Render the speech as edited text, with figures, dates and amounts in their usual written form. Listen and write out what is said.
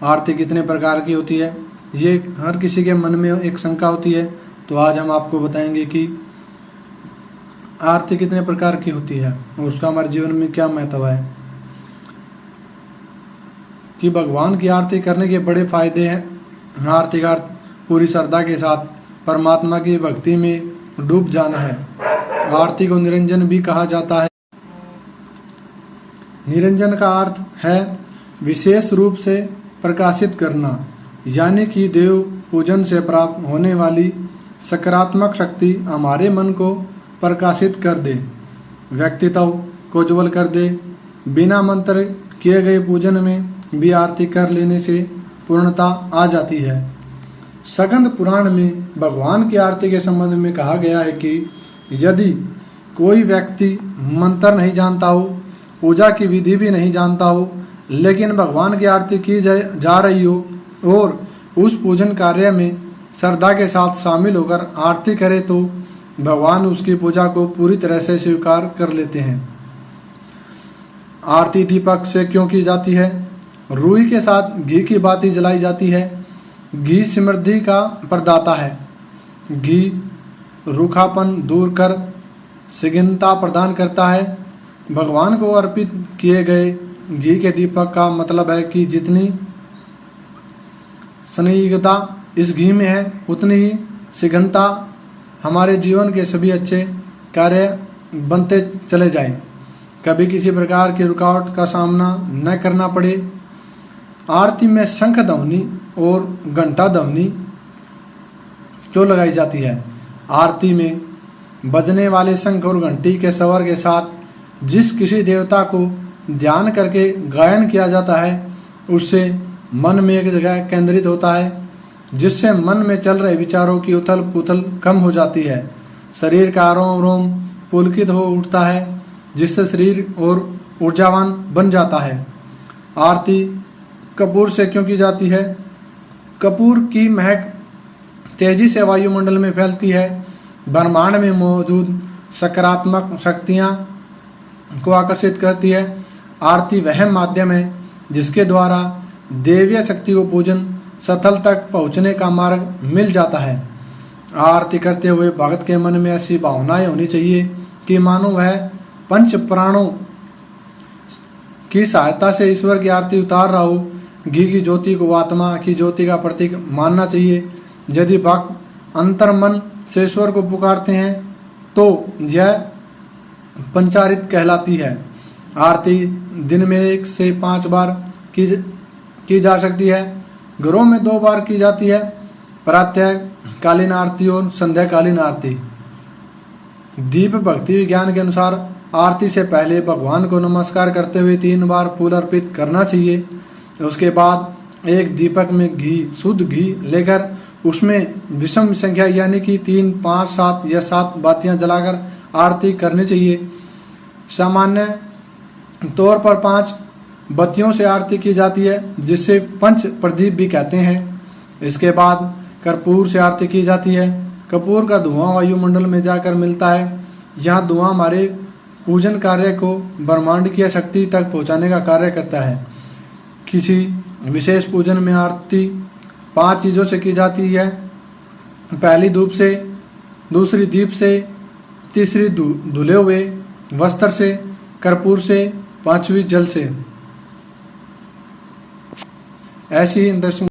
आरती कितने प्रकार की होती है, ये हर किसी के मन में एक शंका होती है। तो आज हम आपको बताएंगे कि आरती कितने प्रकार की होती है और उसका हमारे जीवन में क्या महत्व है, कि भगवान की आरती करने के बड़े फायदे हैं। आरती का अर्थ पूरी श्रद्धा के साथ परमात्मा की भक्ति में डूब जाना है। आरती को निरंजन भी कहा जाता है। निरंजन का अर्थ है विशेष रूप से प्रकाशित करना, यानी कि देव पूजन से प्राप्त होने वाली सकारात्मक शक्ति हमारे मन को प्रकाशित कर दे, व्यक्तित्व को उज्ज्वल कर दे। बिना मंत्र किए गए पूजन में भी आरती कर लेने से पूर्णता आ जाती है। स्कंद पुराण में भगवान की आरती के संबंध में कहा गया है कि यदि कोई व्यक्ति मंत्र नहीं जानता हो, पूजा की विधि भी नहीं जानता हो, लेकिन भगवान की आरती की जा रही हो और उस पूजन कार्य में श्रद्धा के साथ शामिल होकर आरती करे, तो भगवान उसकी पूजा को पूरी तरह से स्वीकार कर लेते हैं। आरती दीपक से क्यों की जाती है? रूई के साथ घी की बाती जलाई जाती है। घी समृद्धि का प्रदाता है। घी रूखापन दूर कर सुगंधता प्रदान करता है। भगवान को अर्पित किए गए घी के दीपक का मतलब है कि जितनी स्निग्धता इस घी में है, उतनी ही सुगंधता हमारे जीवन के सभी अच्छे कार्य बनते चले जाएं। कभी किसी प्रकार की रुकावट का सामना न करना पड़े। आरती में शंख ध्वनि और घंटा ध्वनि जो लगाई जाती है। आरती में बजने वाले शंख और घंटी के स्वर के साथ जिस किसी देवता को ध्यान करके गायन किया जाता है, उससे मन में एक जगह केंद्रित होता है, जिससे मन में चल रहे विचारों की उथल पुथल कम हो जाती है। शरीर का रोम रोम पुलकित हो उठता है, जिससे शरीर और ऊर्जावान बन जाता है। आरती कपूर से क्यों की जाती है? कपूर की महक तेजी से वायुमंडल में फैलती है। ब्रह्मांड में मौजूद सकारात्मक शक्तियां को आकर्षित करती है। आरती वह माध्यम है जिसके द्वारा देवीय शक्ति को पूजन स्थल तक पहुंचने का मार्ग मिल जाता है। आरती करते हुए भक्त के मन में ऐसी भावनाएं होनी चाहिए कि मानो वह पंच प्राणों की सहायता से ईश्वर की आरती उतार रहा हो। घी की ज्योति को आत्मा की ज्योति का प्रतीक मानना चाहिए। यदि भक्त अंतर मन से ईश्वर को पुकारते हैं तो यह पंचारित कहलाती है। आरती दिन में 1 से 5 बार की जा सकती है। घरों में 2 बार की जाती है, प्रातः कालीन आरती और संध्याकालीन आरती। दीप भक्ति विज्ञान के अनुसार आरती से पहले भगवान को नमस्कार करते हुए 3 बार फूल अर्पित करना चाहिए। उसके बाद एक दीपक में घी, शुद्ध घी लेकर उसमें विषम संख्या यानी कि 3, 5, 7 या 7 बातियां जलाकर आरती करनी चाहिए। सामान्य तौर पर 5 बत्तियों से आरती की जाती है, जिसे पंच प्रदीप भी कहते हैं। इसके बाद कर्पूर से आरती की जाती है। कपूर का धुआं वायुमंडल में जाकर मिलता है। यह धुआं हमारे पूजन कार्य को ब्रह्मांड की शक्ति तक पहुंचाने का कार्य करता है। किसी विशेष पूजन में आरती 5 चीज़ों से की जाती है। पहली धूप से, दूसरी दीप से, तीसरी धुले हुए वस्त्र से, कर्पूर से, 5वीं जल से। ऐसी इंटरेस्टिंग